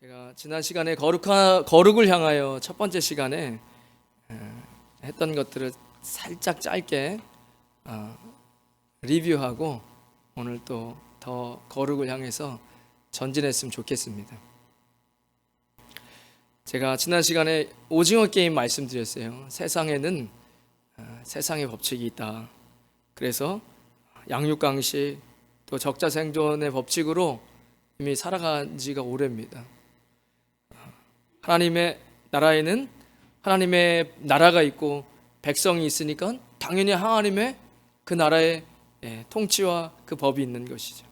제가 지난 시간에 거룩을 향하여 첫 번째 시간에 했던 것들을 살짝 짧게 리뷰하고 오늘 또 더 거룩을 향해서 전진했으면 좋겠습니다. 제가 지난 시간에 오징어 게임 말씀드렸어요. 세상에는 세상의 법칙이 있다. 그래서 양육강식 또 적자생존의 법칙으로 이미 살아간 지가 오래입니다. 하나님의 나라에는 하나님의 나라가 있고 백성이 있으니까 당연히 하나님의 그 나라의 통치와 그 법이 있는 것이죠.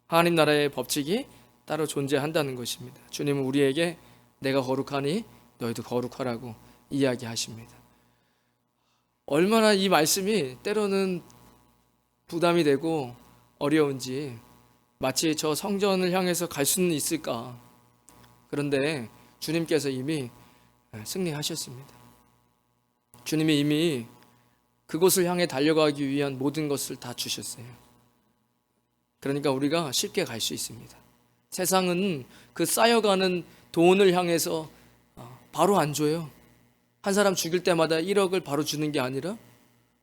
하나님 나라의 법칙이 따로 존재한다는 것입니다. 주님은 우리에게 내가 거룩하니 너희도 거룩하라고 이야기하십니다. 얼마나 이 말씀이 때로는 부담이 되고 어려운지, 마치 저 성전을 향해서 갈 수는 있을까? 그런데 주님께서 이미 승리하셨습니다. 주님이 이미 그곳을 향해 달려가기 위한 모든 것을 다 주셨어요. 그러니까 우리가 쉽게 갈 수 있습니다. 세상은 그 쌓여가는 돈을 향해서 바로 안 줘요. 한 사람 죽일 때마다 1억을 바로 주는 게 아니라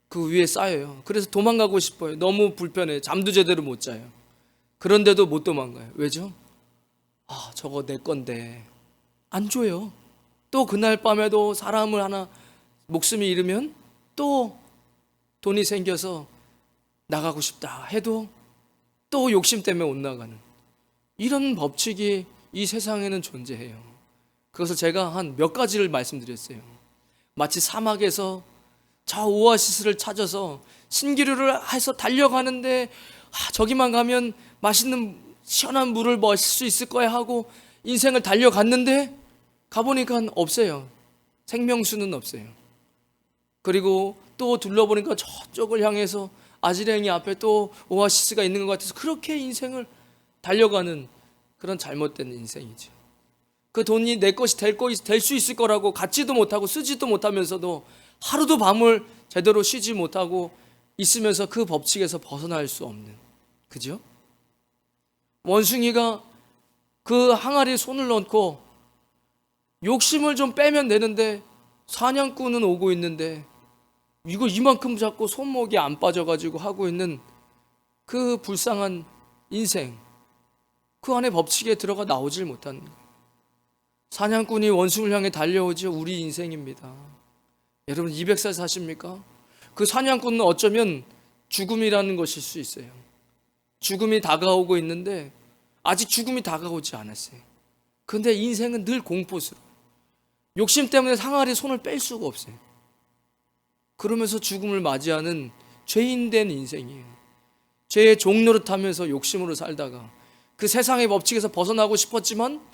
그 위에 쌓여요. 그래서 도망가고 싶어요. 너무 불편해요. 잠도 제대로 못 자요. 그런데도 못 도망가요. 왜죠? 저거 내 건데 안 줘요. 또 그날 밤에도 사람을 하나 목숨이 잃으면 또 돈이 생겨서 나가고 싶다 해도 또 욕심 때문에 못 나가는 이런 법칙이 이 세상에는 존재해요. 그것을 제가 한 몇 가지를 말씀드렸어요. 마치 사막에서 저 오아시스를 찾아서 신기루를 해서 달려가는데 저기만 가면 맛있는 시원한 물을 마실 수 있을 거야 하고 인생을 달려갔는데 가보니까 없어요. 생명수는 없어요. 그리고 또 둘러보니까 저쪽을 향해서 아지랭이 앞에 또 오아시스가 있는 것 같아서 그렇게 인생을 달려가는 그런 잘못된 인생이죠. 그 돈이 내 것이 될 수 있을 거라고 갖지도 못하고 쓰지도 못하면서도 하루도 밤을 제대로 쉬지 못하고 있으면서 그 법칙에서 벗어날 수 없는, 그죠? 원숭이가 그 항아리에 손을 넣고 욕심을 좀 빼면 되는데 사냥꾼은 오고 있는데 이거 이만큼 잡고 손목이 안 빠져가지고 하고 있는 그 불쌍한 인생, 그 안에 법칙에 들어가 나오질 못하는 거예요. 사냥꾼이 원숭이를 향해 달려오지 우리 인생입니다. 여러분 200살 사십니까? 그 사냥꾼은 어쩌면 죽음이라는 것일 수 있어요. 죽음이 다가오고 있는데 아직 죽음이 다가오지 않았어요. 그런데 인생은 늘 공포스러워요. 욕심 때문에 항아리에 손을 뺄 수가 없어요. 그러면서 죽음을 맞이하는 죄인된 인생이에요. 죄의 종노릇하면서 욕심으로 살다가 그 세상의 법칙에서 벗어나고 싶었지만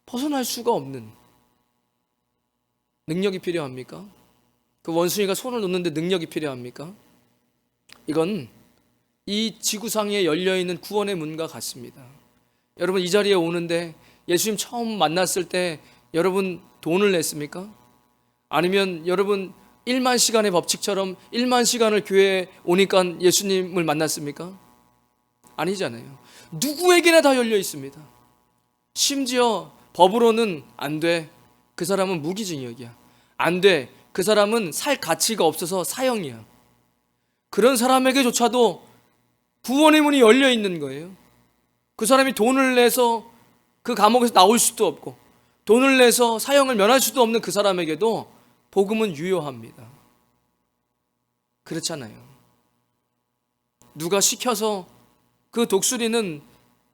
벗어날 수가 없는 능력이 필요합니까? 그 원숭이가 손을 놓는데 능력이 필요합니까? 이건 이 지구상에 열려있는 구원의 문과 같습니다. 여러분 이 자리에 오는데 예수님 처음 만났을 때 여러분 돈을 냈습니까? 아니면 여러분 1만 시간의 법칙처럼 1만 시간을 교회에 오니까 예수님을 만났습니까? 아니잖아요. 누구에게나 다 열려 있습니다. 심지어 법으로는 안 돼. 그 사람은 무기징역이야. 안 돼. 그 사람은 살 가치가 없어서 사형이야. 그런 사람에게조차도 구원의 문이 열려 있는 거예요. 그 사람이 돈을 내서 그 감옥에서 나올 수도 없고 돈을 내서 사형을 면할 수도 없는 그 사람에게도 복음은 유효합니다. 그렇잖아요. 누가 시켜서 그 독수리는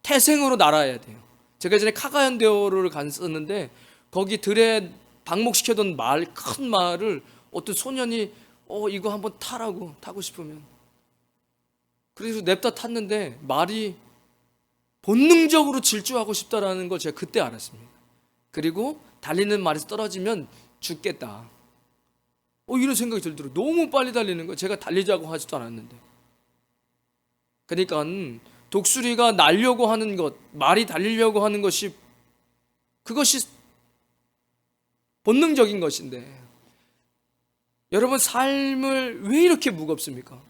태생으로 날아야 돼요. 제가 예전에 카가현대로를 갔었는데 거기 들에 방목시켜둔 큰 말을 어떤 소년이 이거 한번 타라고, 타고 싶으면 그래서 냅다 탔는데 말이 본능적으로 질주하고 싶다라는 걸 제가 그때 알았습니다. 그리고 달리는 말에서 떨어지면 죽겠다, 이런 생각이 들더라고요. 너무 빨리 달리는 거예요. 제가 달리자고 하지도 않았는데. 그러니까 독수리가 날려고 하는 것, 말이 달리려고 하는 것이 그것이 본능적인 것인데 여러분 삶을 왜 이렇게 무겁습니까?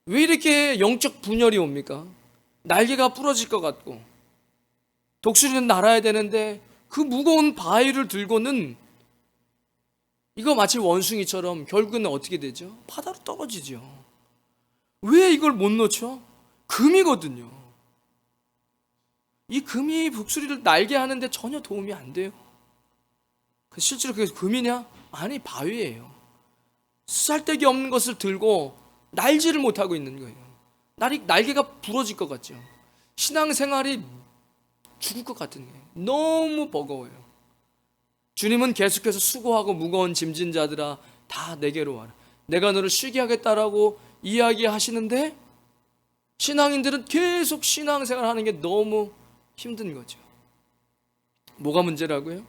왜 이렇게 영적 분열이 옵니까? 날개가 부러질 것 같고 독수리는 날아야 되는데 그 무거운 바위를 들고는 이거 마치 원숭이처럼 결국은 어떻게 되죠? 바다로 떨어지죠. 왜 이걸 못 놓죠? 금이거든요. 이 금이 독수리를 날게 하는데 전혀 도움이 안 돼요. 실제로 그게 금이냐? 아니, 바위예요. 쓰잘데기 없는 것을 들고 날지를 못하고 있는 거예요. 날개가 부러질 것 같죠. 신앙생활이 죽을 것 같은 거예요. 너무 버거워요. 주님은 계속해서 수고하고 무거운 짐진 자들아 다 내게로 와라, 내가 너를 쉬게 하겠다라고 이야기하시는데 신앙인들은 계속 신앙생활 하는 게 너무 힘든 거죠. 뭐가 문제라고요?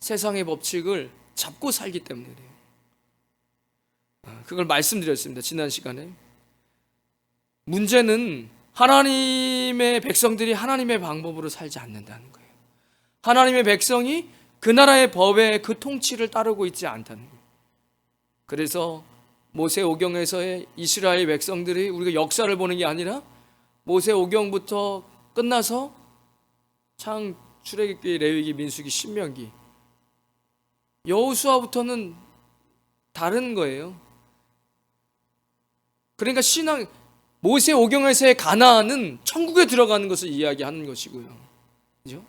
세상의 법칙을 잡고 살기 때문에 그래요. 그걸 말씀드렸습니다, 지난 시간에. 문제는 하나님의 백성들이 하나님의 방법으로 살지 않는다는 거예요. 하나님의 백성이 그 나라의 법에 그 통치를 따르고 있지 않다는 거예요. 그래서 모세오경에서의 이스라엘 백성들이 우리가 역사를 보는 게 아니라 모세오경부터 끝나서 창, 출애굽기, 레위기, 민수기, 신명기, 여호수아부터는 다른 거예요. 그러니까 모세오경에서의 가나안은 천국에 들어가는 것을 이야기하는 것이고요. 그죠?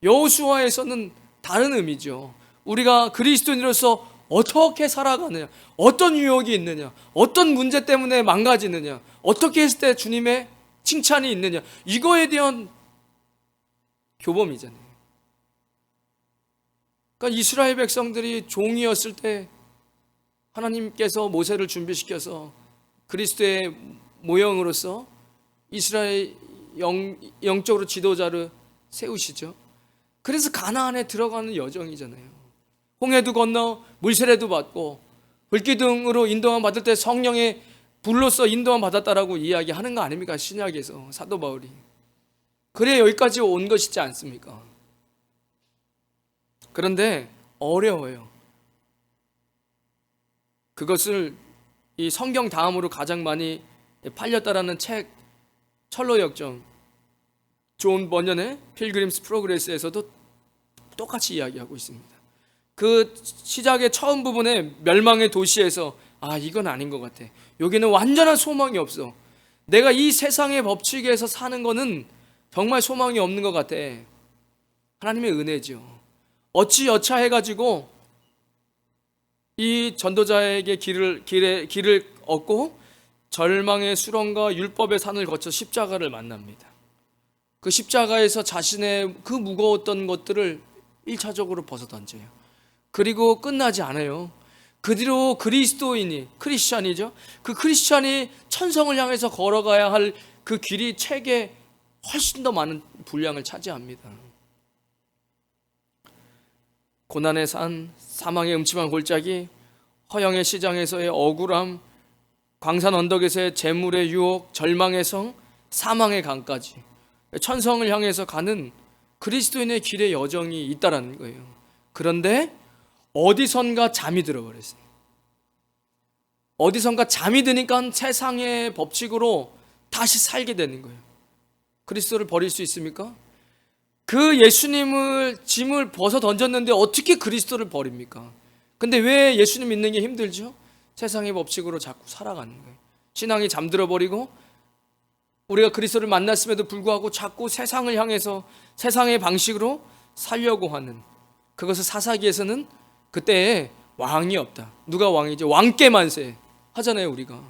여호수아에서는 다른 의미죠. 우리가 그리스도인으로서 어떻게 살아가느냐, 어떤 유혹이 있느냐, 어떤 문제 때문에 망가지느냐, 어떻게 했을 때 주님의 칭찬이 있느냐, 이거에 대한 교범이잖아요. 그러니까 이스라엘 백성들이 종이었을 때 하나님께서 모세를 준비시켜서 그리스도의 모형으로서 이스라엘 영적으로 지도자를 세우시죠. 그래서 가나안에 들어가는 여정이잖아요. 홍해도 건너 물세례도 받고 불기둥으로 인도함 받을 때 성령의 불로서 인도함 받았다라고 이야기하는 거 아닙니까? 신약에서 사도 바울이. 그래 여기까지 온 것이지 않습니까? 그런데 어려워요. 그것을 이 성경 다음으로 가장 많이 팔렸다라는 책 철로역정 존 버년의 필그림스 프로그레스에서도 똑같이 이야기하고 있습니다. 그 시작의 처음 부분에 멸망의 도시에서 이건 아닌 것 같아, 여기는 완전한 소망이 없어, 내가 이 세상의 법칙에서 사는 거는 정말 소망이 없는 것 같아. 하나님의 은혜죠. 어찌 여차해가지고 이 전도자에게 길을 얻고 절망의 수렁과 율법의 산을 거쳐 십자가를 만납니다. 그 십자가에서 자신의 그 무거웠던 것들을 1차적으로 벗어던져요. 그리고 끝나지 않아요. 그 뒤로 크리스찬이죠. 그 크리스찬이 천성을 향해서 걸어가야 할 그 길이 책에 훨씬 더 많은 분량을 차지합니다. 고난의 산, 사망의 음침한 골짜기, 허영의 시장에서의 억울함, 광산 언덕에서의 재물의 유혹, 절망의 성, 사망의 강까지 천성을 향해서 가는 그리스도인의 길의 여정이 있다라는 거예요. 그런데 어디선가 잠이 들어버렸어요. 어디선가 잠이 드니까 세상의 법칙으로 다시 살게 되는 거예요. 그리스도를 버릴 수 있습니까? 그 예수님을 짐을 벗어 던졌는데 어떻게 그리스도를 버립니까? 근데 왜 예수님 믿는 게 힘들죠? 세상의 법칙으로 자꾸 살아가는 거예요. 신앙이 잠들어 버리고 우리가 그리스도를 만났음에도 불구하고 자꾸 세상을 향해서 세상의 방식으로 살려고 하는, 그것을 사사기에서는 그때에 왕이 없다. 누가 왕이죠? 왕께 만세 하잖아요. 우리가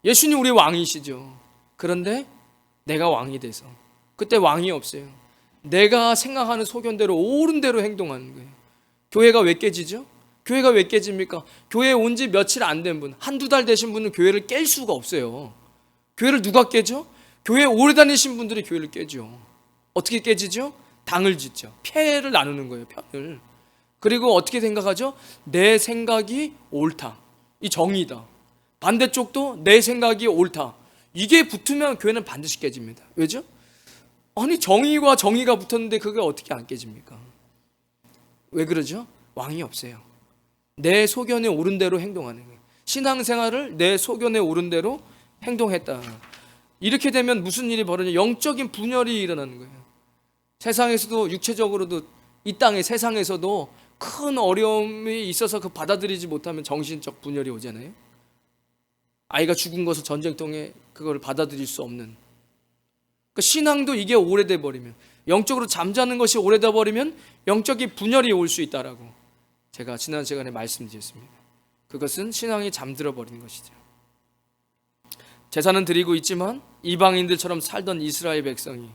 예수님 우리 왕이시죠. 그런데 내가 왕이 돼서 그때 왕이 없어요. 내가 생각하는 소견대로 옳은 대로 행동하는 거예요. 교회가 왜 깨지죠? 교회가 왜 깨집니까? 교회에 온 지 며칠 안 된 분, 한두 달 되신 분은 교회를 깰 수가 없어요. 교회를 누가 깨죠? 교회에 오래 다니신 분들이 교회를 깨죠. 어떻게 깨지죠? 당을 짓죠. 패를 나누는 거예요. 편을. 그리고 어떻게 생각하죠? 내 생각이 옳다, 이 정의다. 반대쪽도 내 생각이 옳다. 이게 붙으면 교회는 반드시 깨집니다. 왜죠? 아니 정의와 정의가 붙었는데 그게 어떻게 안 깨집니까? 왜 그러죠? 왕이 없어요. 내 소견에 옳은 대로 행동하는 거예요. 신앙생활을 내 소견에 옳은 대로 행동했다. 이렇게 되면 무슨 일이 벌어지냐? 영적인 분열이 일어나는 거예요. 세상에서도 육체적으로도 이 땅의 세상에서도 큰 어려움이 있어서 그 받아들이지 못하면 정신적 분열이 오잖아요. 아이가 죽은 것을 전쟁통에 그걸 받아들일 수 없는. 그러니까 신앙도 이게 오래돼 버리면, 영적으로 잠자는 것이 오래돼 버리면 영적인 분열이 올 수 있다라고 제가 지난 시간에 말씀드렸습니다. 그것은 신앙이 잠들어 버리는 것이죠. 제사는 드리고 있지만 이방인들처럼 살던 이스라엘 백성이,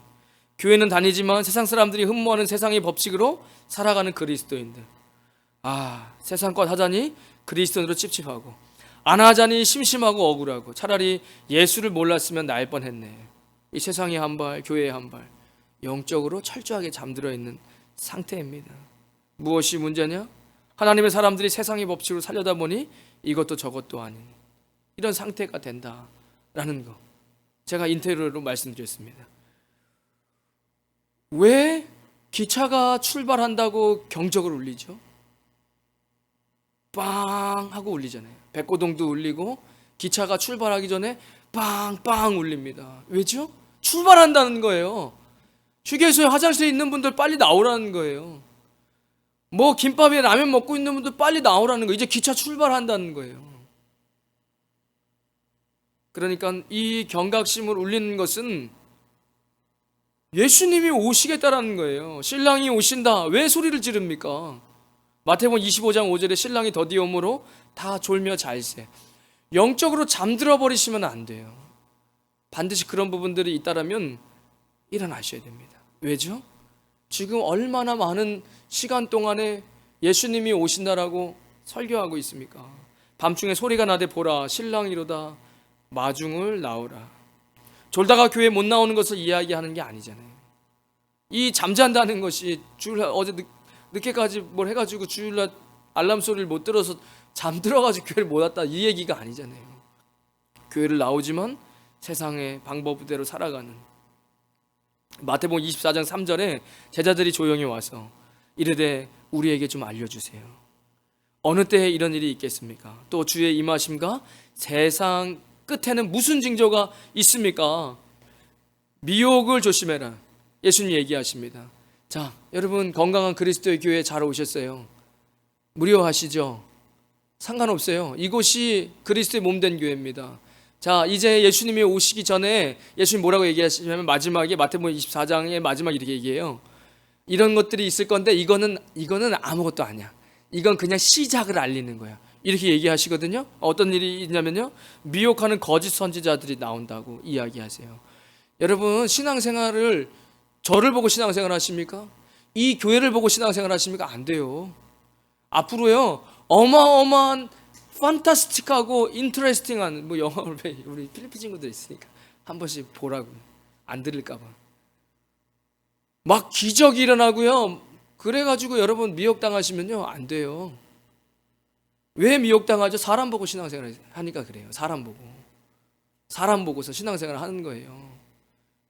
교회는 다니지만 세상 사람들이 흠모하는 세상의 법칙으로 살아가는 그리스도인들, 세상 것 하자니 그리스도인으로 찝찝하고, 안 하자니 심심하고 억울하고, 차라리 예수를 몰랐으면 날 뻔했네. 이 세상의 한 발, 교회의 한 발, 영적으로 철저하게 잠들어 있는 상태입니다. 무엇이 문제냐? 하나님의 사람들이 세상의 법칙으로 살려다 보니 이것도 저것도 아닌 이런 상태가 된다라는 거, 제가 인테리어로 말씀드렸습니다. 왜 기차가 출발한다고 경적을 울리죠? 빵 하고 울리잖아요. 백고동도 울리고 기차가 출발하기 전에 빵빵 울립니다. 왜죠? 출발한다는 거예요. 휴게소에 화장실에 있는 분들 빨리 나오라는 거예요. 뭐 김밥에 라면 먹고 있는 분들 빨리 나오라는 거예요. 이제 기차 출발한다는 거예요. 그러니까 이 경각심을 울리는 것은 예수님이 오시겠다라는 거예요. 신랑이 오신다. 왜 소리를 지릅니까? 마태복음 25장 5절에 신랑이 더디어 오므로 다 졸며 잘세. 영적으로 잠들어 버리시면 안 돼요. 반드시 그런 부분들이 있다라면 일어나셔야 됩니다. 왜죠? 지금 얼마나 많은 시간 동안에 예수님이 오신다라고 설교하고 있습니까? 밤중에 소리가 나되 보라 신랑이로다 마중을 나오라. 졸다가 교회 못 나오는 것을 이야기하는 게 아니잖아요. 이 잠잔다는 것이 주일 어제 늦게까지 뭘 해가지고 주일날 알람 소리를 못 들어서 잠들어가지고 교회를 못 왔다, 이 얘기가 아니잖아요. 교회를 나오지만 세상의 방법대로 살아가는. 마태복음 24장 3절에 제자들이 조용히 와서 이르되 우리에게 좀 알려주세요. 어느 때에 이런 일이 있겠습니까? 또 주의 임하심과 세상 끝에는 무슨 징조가 있습니까? 미혹을 조심해라. 예수님 얘기하십니다. 자, 여러분 건강한 그리스도의 교회에 잘 오셨어요. 무료하시죠? 상관없어요. 이곳이 그리스도의 몸된 교회입니다. 자, 이제 예수님이 오시기 전에 예수님 뭐라고 얘기하시냐면 마지막에 마태복음 24장의 마지막 이렇게 얘기해요. 이런 것들이 있을 건데 이거는 아무것도 아니야. 이건 그냥 시작을 알리는 거야. 이렇게 얘기하시거든요. 어떤 일이 있냐면요, 미혹하는 거짓 선지자들이 나온다고 이야기하세요. 여러분 신앙생활을 저를 보고 신앙생활 하십니까? 이 교회를 보고 신앙생활 하십니까? 안 돼요. 앞으로요 어마어마한 판타스틱하고 인터레스팅한 뭐 영화를 우리 필리핀 친구들 있으니까 한 번씩 보라고, 안 들을까봐. 막 기적이 일어나고요. 그래가지고 여러분 미혹당하시면요 안 돼요. 왜 미혹당하죠? 사람 보고 신앙생활 하니까 그래요. 사람 보고서 신앙생활을 하는 거예요.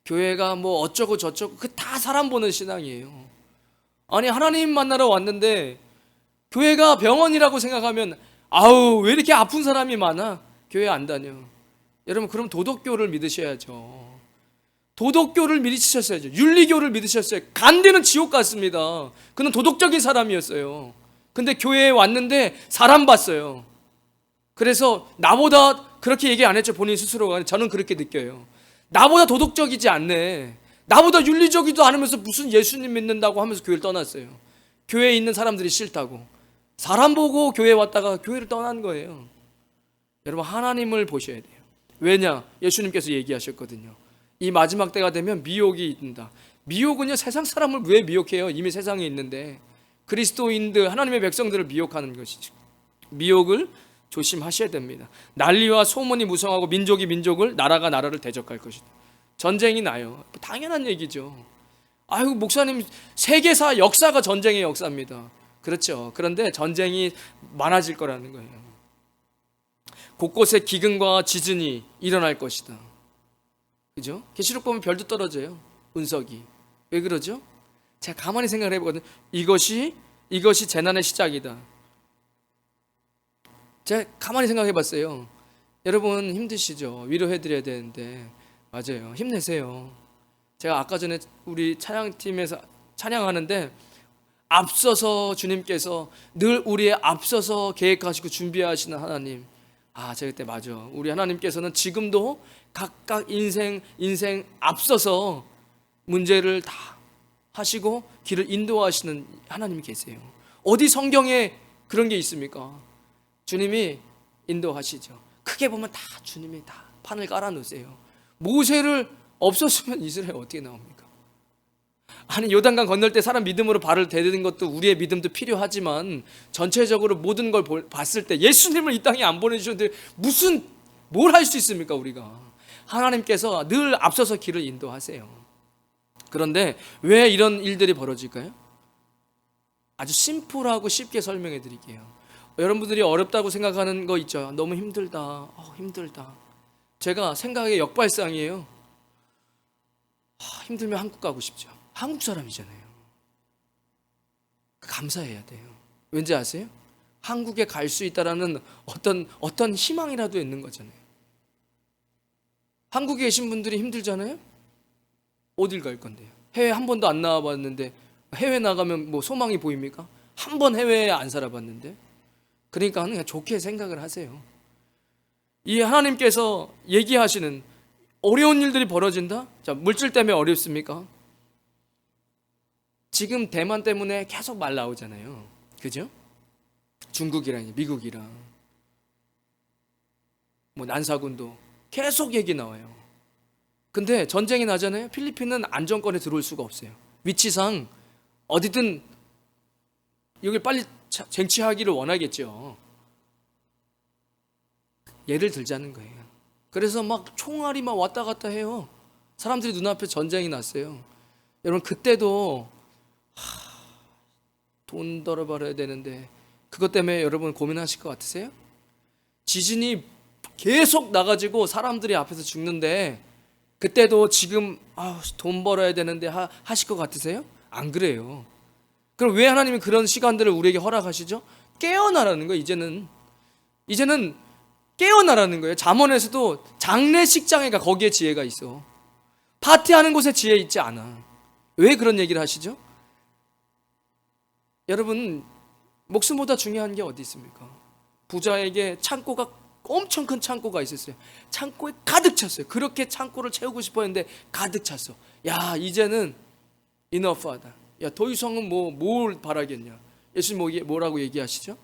교회가 뭐 어쩌고 저쩌고 그 다 사람 보는 신앙이에요. 아니 하나님 만나러 왔는데 교회가 병원이라고 생각하면 아우 왜 이렇게 아픈 사람이 많아? 교회 안 다녀. 여러분 그럼 도덕교를 믿으셔야죠. 도덕교를 믿으셨어야죠. 윤리교를 믿으셨어요. 간디는 지옥 갔습니다. 그는 도덕적인 사람이었어요. 근데 교회에 왔는데 사람 봤어요. 그래서 나보다 그렇게 얘기 안 했죠. 본인 스스로가. 저는 그렇게 느껴요. 나보다 도덕적이지 않네. 나보다 윤리적이지도 않으면서 무슨 예수님 믿는다고 하면서 교회를 떠났어요. 교회에 있는 사람들이 싫다고. 사람 보고 교회에 왔다가 교회를 떠난 거예요. 여러분 하나님을 보셔야 돼요. 왜냐? 예수님께서 얘기하셨거든요. 이 마지막 때가 되면 미혹이 있다. 미혹은요 세상 사람을 왜 미혹해요? 이미 세상에 있는데. 그리스도인들 하나님의 백성들을 미혹하는 것이죠. 미혹을 조심하셔야 됩니다. 난리와 소문이 무성하고 민족이 민족을, 나라가 나라를 대적할 것이다. 전쟁이 나요. 당연한 얘기죠. 아이고 목사님 세계사 역사가 전쟁의 역사입니다. 그렇죠. 그런데 전쟁이 많아질 거라는 거예요. 곳곳에 기근과 지진이 일어날 것이다. 그죠? 계시록 보면 별도 떨어져요. 운석이. 왜 그러죠? 제가 가만히 생각을 해보거든요. 이것이 재난의 시작이다. 제가 가만히 생각해봤어요. 여러분 힘드시죠? 위로해드려야 되는데 맞아요. 힘내세요. 제가 아까 전에 우리 찬양팀에서 찬양하는데 앞서서 주님께서 늘 우리의 앞서서 계획하시고 준비하시는 하나님. 제가 그때 맞아. 우리 하나님께서는 지금도 각각 인생 앞서서 문제를 다 하시고 길을 인도하시는 하나님이 계세요. 어디 성경에 그런 게 있습니까? 주님이 인도하시죠. 크게 보면 다 주님이 다 판을 깔아 놓으세요. 모세를 없었으면 이스라엘 어떻게 나옵니까? 아니, 요단강 건널 때 사람 믿음으로 발을 디디는 것도 우리의 믿음도 필요하지만 전체적으로 모든 걸 봤을 때 예수님을 이 땅에 안 보내주셨는데 뭘 할 수 있습니까? 우리가 하나님께서 늘 앞서서 길을 인도하세요. 그런데 왜 이런 일들이 벌어질까요? 아주 심플하고 쉽게 설명해 드릴게요. 여러분들이 어렵다고 생각하는 거 있죠. 너무 힘들다. 힘들다. 제가 생각의 역발상이에요. 힘들면 한국 가고 싶죠. 한국 사람이잖아요. 감사해야 돼요. 왠지 아세요? 한국에 갈 수 있다라는 어떤 희망이라도 있는 거잖아요. 한국에 계신 분들이 힘들잖아요. 어딜 갈 건데요? 해외 한 번도 안 나와봤는데 해외 나가면 뭐 소망이 보입니까? 한 번 해외에 안 살아봤는데. 그러니까 그냥 좋게 생각을 하세요. 이 하나님께서 얘기하시는 어려운 일들이 벌어진다? 자, 물질 때문에 어렵습니까? 지금 대만 때문에 계속 말 나오잖아요. 그죠? 중국이랑 미국이랑 뭐 난사군도 계속 얘기 나와요. 근데 전쟁이 나잖아요. 필리핀은 안정권에 들어올 수가 없어요. 위치상 어디든 여기 빨리 쟁취하기를 원하겠죠. 예를 들자는 거예요. 그래서 막 총알이 막 왔다 갔다 해요. 사람들이 눈앞에 전쟁이 났어요. 여러분, 그때도 돈 벌어야 되는데 그것 때문에 여러분 고민하실 것 같으세요? 지진이 계속 나가지고 사람들이 앞에서 죽는데 그때도 지금 돈 벌어야 되는데 하실 것 같으세요? 안 그래요. 그럼 왜 하나님이 그런 시간들을 우리에게 허락하시죠? 깨어나라는 거예요. 이제는 깨어나라는 거예요. 잠언에서도 장례식장에가 거기에 지혜가 있어. 파티하는 곳에 지혜 있지 않아. 왜 그런 얘기를 하시죠? 여러분, 목숨보다 중요한 게 어디 있습니까? 부자에게 창고가 엄청 큰 창고가 있었어요. 창고에 가득 찼어요. 그렇게 창고를 채우고 싶어 했는데 가득 찼어. 야, 이제는 인어프하다. 야, 더 이상은 뭘 바라겠냐. 예수님 뭐라고 얘기하시죠?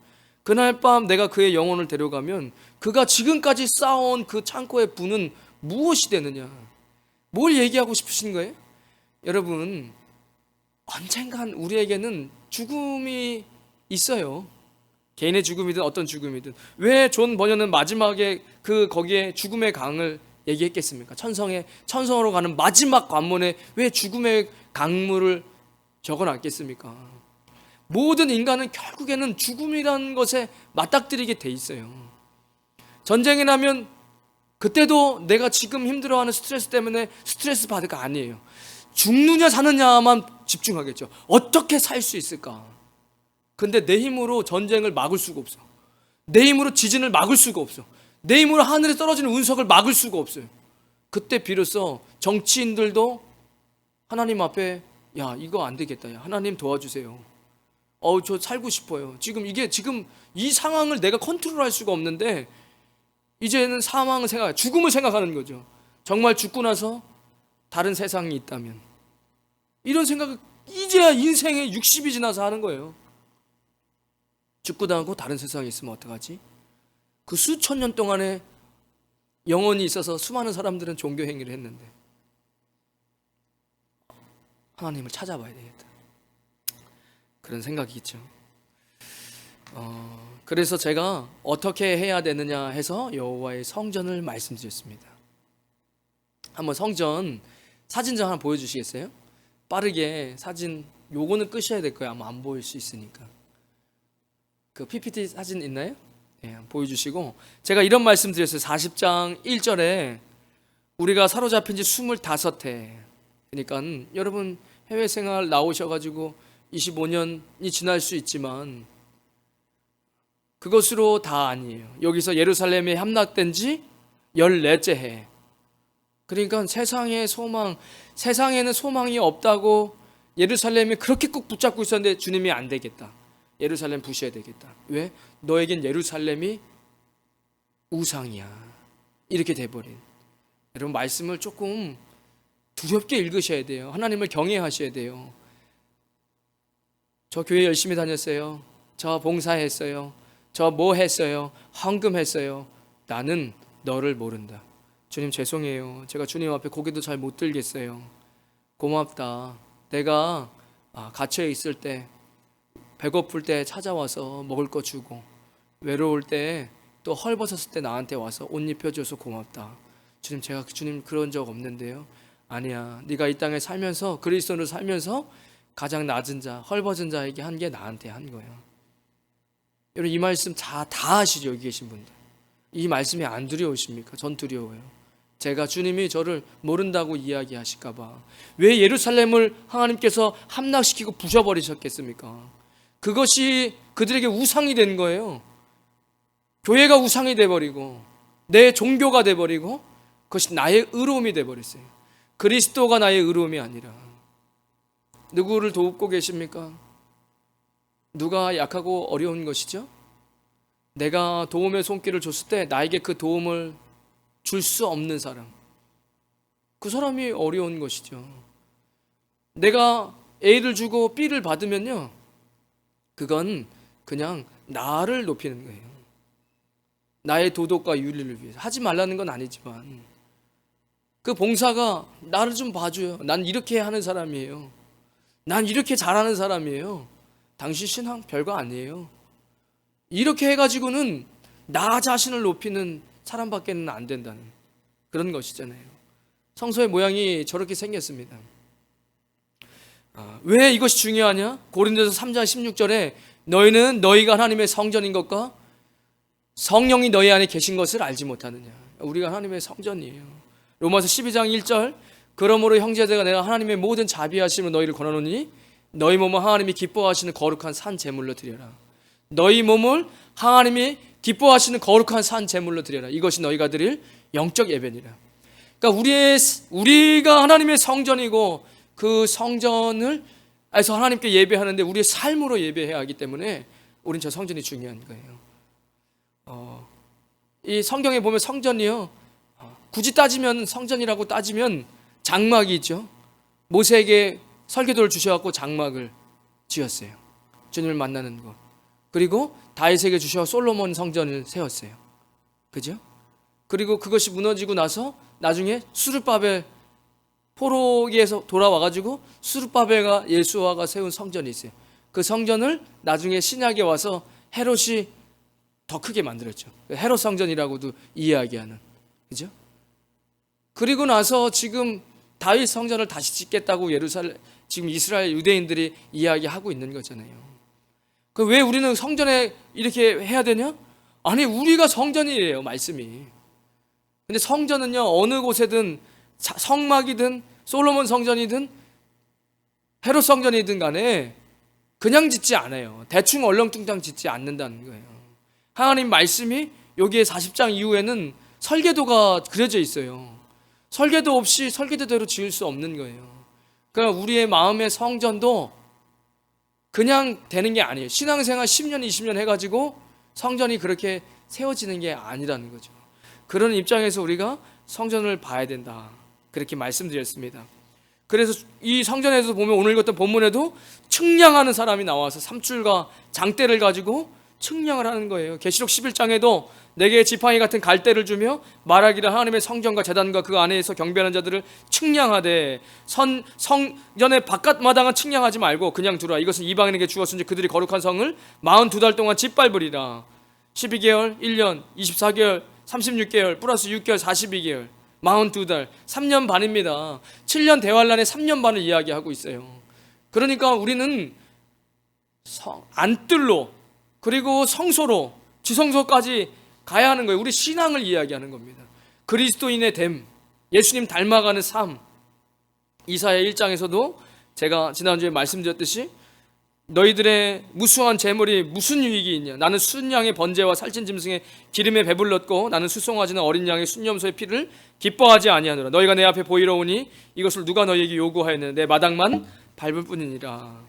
그날 밤 내가 그의 영혼을 데려가면 그가 지금까지 쌓아온 그 창고의 부는 무엇이 되느냐. 뭘 얘기하고 싶으신 거예요? 여러분, 언젠간 우리에게는 죽음이 있어요. 개인의 죽음이든 어떤 죽음이든. 왜 존 버녀는 마지막에 거기에 죽음의 강을 얘기했겠습니까? 천성으로 가는 마지막 관문에 왜 죽음의 강물을 적어놨겠습니까? 모든 인간은 결국에는 죽음이라는 것에 맞닥뜨리게 돼 있어요. 전쟁이 나면 그때도 내가 지금 힘들어하는 스트레스 때문에 스트레스 받을까 아니에요. 죽느냐 사느냐만 집중하겠죠. 어떻게 살 수 있을까? 근데 내 힘으로 전쟁을 막을 수가 없어. 내 힘으로 지진을 막을 수가 없어. 내 힘으로 하늘에 떨어지는 운석을 막을 수가 없어요. 그때 비로소 정치인들도 하나님 앞에 야, 이거 안 되겠다. 야, 하나님 도와주세요. 저 살고 싶어요. 지금 이 상황을 내가 컨트롤할 수가 없는데 이제는 죽음을 생각하는 거죠. 정말 죽고 나서 다른 세상이 있다면. 이런 생각을 이제야 인생의 60이 지나서 하는 거예요. 죽고 나고 다른 세상에 있으면 어떡하지? 그 수천 년 동안에 영혼이 있어서 수많은 사람들은 종교 행위를 했는데 하나님을 찾아봐야 되겠다. 그런 생각이 있죠. 그래서 제가 어떻게 해야 되느냐 해서 여호와의 성전을 말씀드렸습니다. 한번 성전 사진 하나 보여주시겠어요? 빠르게 사진 요거는 끄셔야 될 거예요. 아마 안 보일 수 있으니까. 그 PPT 사진 있나요? 네, 보여주시고 제가 이런 말씀 드렸어요. 40장 1절에 우리가 사로잡힌 지 25해. 그러니까 여러분 해외 생활 나오셔가지고 25년이 지날 수 있지만 그것으로 다 아니에요. 여기서 예루살렘에 함락된 지 14째 해. 그러니까 세상에는 소망이 없다고 예루살렘이 그렇게 꼭 붙잡고 있었는데 주님이 안 되겠다. 예루살렘 부셔야 되겠다. 왜? 너에겐 예루살렘이 우상이야. 이렇게 돼버린. 여러분, 말씀을 조금 두렵게 읽으셔야 돼요. 하나님을 경외하셔야 돼요. 저 교회 열심히 다녔어요. 저 봉사했어요. 저 뭐 했어요. 헌금했어요. 나는 너를 모른다. 주님 죄송해요. 제가 주님 앞에 고개도 잘 못 들겠어요. 고맙다. 내가 갇혀 있을 때, 배고플 때 찾아와서 먹을 거 주고, 외로울 때 또 헐벗었을 때 나한테 와서 옷 입혀줘서 고맙다. 주님, 제가 주님 그런 적 없는데요. 아니야. 네가 이 땅에 살면서, 그리스도로 살면서 가장 낮은 자, 헐벗은 자에게 한 게 나한테 한 거야. 여러분, 이 말씀 다 아시죠? 여기 계신 분들. 이 말씀이 안 두려우십니까? 전 두려워요. 제가 주님이 저를 모른다고 이야기하실까봐. 왜 예루살렘을 하나님께서 함락시키고 부셔버리셨겠습니까? 그것이 그들에게 우상이 된 거예요. 교회가 우상이 돼버리고 내 종교가 돼버리고 그것이 나의 의로움이 돼버렸어요. 그리스도가 나의 의로움이 아니라. 누구를 돕고 계십니까? 누가 약하고 어려운 것이죠? 내가 도움의 손길을 줬을 때 나에게 그 도움을 줄 수 없는 사람, 그 사람이 어려운 것이죠. 내가 A를 주고 B를 받으면요, 그건 그냥 나를 높이는 거예요. 나의 도덕과 윤리를 위해서. 하지 말라는 건 아니지만 그 봉사가 나를 좀 봐줘요. 난 이렇게 하는 사람이에요. 난 이렇게 잘하는 사람이에요. 당신 신앙 별거 아니에요. 이렇게 해가지고는 나 자신을 높이는 사람밖에는 안 된다는 그런 것이잖아요. 성소의 모양이 저렇게 생겼습니다. 왜 이것이 중요하냐? 고린도서 3장 16절에 너희는 너희가 하나님의 성전인 것과 성령이 너희 안에 계신 것을 알지 못하느냐. 우리가 하나님의 성전이에요. 로마서 12장 1절 그러므로 형제들아 내가 하나님의 모든 자비하심을 너희를 권하노니 너희 몸을 하나님이 기뻐하시는 거룩한 산 제물로 드려라. 너희 몸을 하나님이 기뻐하시는 거룩한 산 제물로 드려라. 이것이 너희가 드릴 영적 예배니라. 그러니까 우리가 하나님의 성전이고 그 성전을 해서 하나님께 예배하는데 우리의 삶으로 예배해야 하기 때문에 우린 저 성전이 중요한 거예요. 이 성경에 보면 성전이요, 굳이 따지면 성전이라고 따지면 장막이 있죠. 모세에게 설계도를 주셔갖고 장막을 지었어요. 주님을 만나는 것. 그리고 다윗에게 주셔 솔로몬 성전을 세웠어요. 그죠? 그리고 그것이 무너지고 나서 나중에 수르바벨 포로기에서 돌아와가지고 수르바벨과 예수아가 세운 성전이 있어요. 그 성전을 나중에 신약에 와서 헤롯이 더 크게 만들었죠. 헤롯 성전이라고도 이야기하는. 그죠? 그리고 나서 지금 다윗 성전을 다시 짓겠다고 지금 이스라엘 유대인들이 이야기하고 있는 거잖아요. 왜 우리는 성전에 이렇게 해야 되냐? 아니, 우리가 성전이에요, 말씀이. 근데 성전은요, 어느 곳에든 성막이든 솔로몬 성전이든 헤롯 성전이든 간에 그냥 짓지 않아요. 대충 얼렁뚱땅 짓지 않는다는 거예요. 하나님 말씀이 여기에 40장 이후에는 설계도가 그려져 있어요. 설계도 없이 설계도대로 지을 수 없는 거예요. 그러니까 우리의 마음의 성전도 그냥 되는 게 아니에요. 신앙생활 10년, 20년 해가지고 성전이 그렇게 세워지는 게 아니라는 거죠. 그런 입장에서 우리가 성전을 봐야 된다. 그렇게 말씀드렸습니다. 그래서 이 성전에서 보면 오늘 읽었던 본문에도 측량하는 사람이 나와서 삼줄과 장대를 가지고 측량을 하는 거예요. 계시록 11장에도 내게 지팡이 같은 갈대를 주며 말하기를 하나님의 성전과 제단과 그 안에서 경배하는 자들을 측량하되 성전의 바깥 마당은 측량하지 말고 그냥 두라. 이것은 이방인에게 주었은지 그들이 거룩한 성을 42달 동안 짓밟으리라. 12개월, 1년, 24개월, 36개월, 플러스 6개월, 42개월, 42달, 3년 반입니다. 7년 대환란에 3년 반을 이야기하고 있어요. 그러니까 우리는 안뜰로 그리고 성소로 지성소까지 가야 하는 거예요. 우리 신앙을 이야기하는 겁니다. 그리스도인의 됨, 예수님 닮아가는 삶. 이사야 1장에서도 제가 지난주에 말씀드렸듯이 너희들의 무수한 재물이 무슨 유익이 있냐? 나는 순양의 번제와 살찐 짐승의 기름에 배불렀고 나는 수송아지는 어린 양의 순염소의 피를 기뻐하지 아니하노라. 너희가 내 앞에 보이러 오니 이것을 누가 너희에게 요구하였느냐? 내 마당만 밟을 뿐이니라.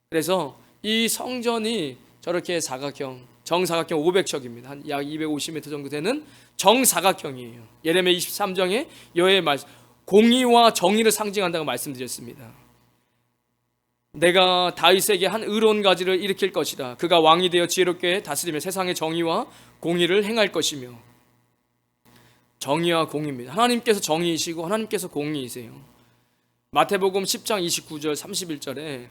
그래서 이 성전이 저렇게 사각형, 정사각형 500척입니다. 한 약 250m 정도 되는 정사각형이에요. 예레미야 23장에 여호와의 말씀, 공의와 정의를 상징한다고 말씀드렸습니다. 내가 다윗에게 한 의로운 가지를 일으킬 것이라. 그가 왕이 되어 지혜롭게 다스리며 세상의 정의와 공의를 행할 것이며. 정의와 공의입니다. 하나님께서 정의이시고 하나님께서 공의이세요. 마태복음 10장 29절 31절에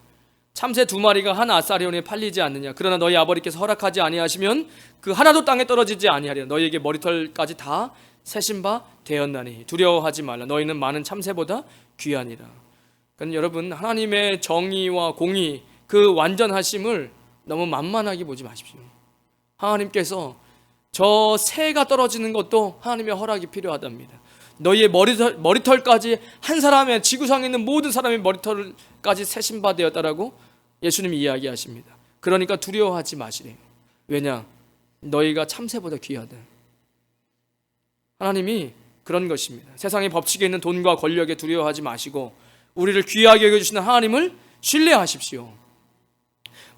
참새 2마리가 한 아사리온에 팔리지 않느냐? 그러나 너희 아버지께서 허락하지 아니하시면 그 하나도 땅에 떨어지지 아니하리라. 너희에게 머리털까지 다 세신 바 되었나니 두려워하지 말라. 너희는 많은 참새보다 귀하니라. 그러니까 여러분, 하나님의 정의와 공의, 그 완전하심을 너무 만만하게 보지 마십시오. 하나님께서 저 새가 떨어지는 것도 하나님의 허락이 필요하답니다. 너희의 머리털까지 한 사람의, 지구상에 있는 모든 사람의 머리털까지 세신 바 되었다라고 예수님이 이야기하십니다. 그러니까 두려워하지 마시래요. 왜냐? 너희가 참새보다 귀하다. 하나님이 그런 것입니다. 세상의 법칙에 있는 돈과 권력에 두려워하지 마시고 우리를 귀하게 여겨주시는 하나님을 신뢰하십시오.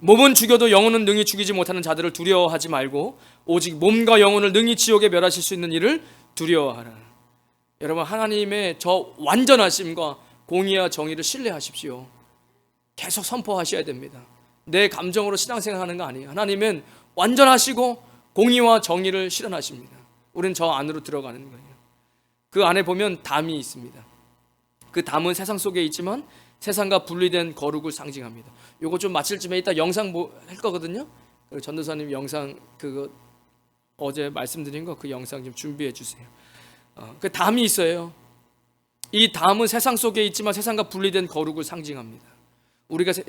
몸은 죽여도 영혼은 능히 죽이지 못하는 자들을 두려워하지 말고 오직 몸과 영혼을 능히 지옥에 멸하실 수 있는 이를 두려워하라. 여러분, 하나님의 저 완전하심과 공의와 정의를 신뢰하십시오. 계속 선포하셔야 됩니다. 내 감정으로 신앙생활하는 거 아니에요. 하나님은 완전하시고 공의와 정의를 실현하십니다. 우리는 저 안으로 들어가는 거예요. 그 안에 보면 담이 있습니다. 그 담은 세상 속에 있지만 세상과 분리된 거룩을 상징합니다. 요거 좀 마칠 쯤에 이따 영상 할 거거든요. 전도사님 영상 그거 어제 말씀드린 거 그 영상 좀 준비해 주세요. 그 담이 있어요. 이 담은 세상 속에 있지만 세상과 분리된 거룩을 상징합니다.